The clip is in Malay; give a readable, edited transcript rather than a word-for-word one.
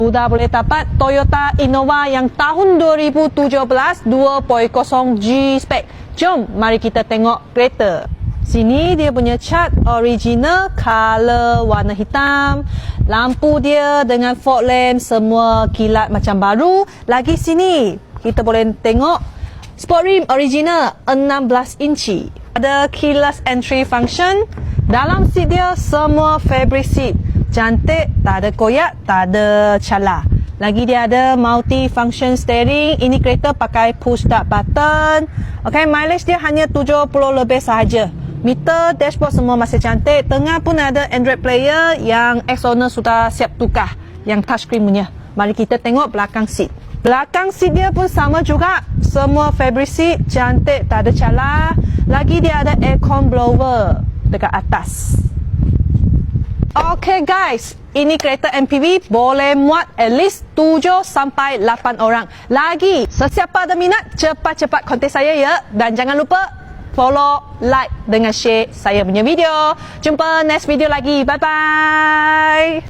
Sudah boleh dapat Toyota Innova yang tahun 2017 2.0 G spec. Jom, mari kita tengok kereta. Sini dia punya cat original, color warna hitam. Lampu dia dengan fog lamp semua kilat macam baru. Lagi sini, kita boleh tengok sport rim original 16 inci. Ada keyless entry function. Dalam seat dia semua fabric seat. Cantik, tak ada koyak, tak ada cala. Lagi dia ada multi-function steering. Ini kereta pakai push start button. Okay, mileage dia hanya 70 lebih sahaja. Meter, dashboard semua masih cantik. Tengah pun ada Android player yang ex-owner sudah siap tukar. Yang touchscreen punya. Mari kita tengok belakang seat. Belakang seat dia pun sama juga. Semua fabric seat, cantik, tak ada cala. Lagi dia ada aircon blower dekat atas. Okay guys, ini kereta MPV boleh muat at least 7 sampai 8 orang. Lagi, sesiapa ada minat, cepat-cepat kontak saya ya. Dan jangan lupa follow, like dengan share saya punya video. Jumpa next video lagi. Bye-bye.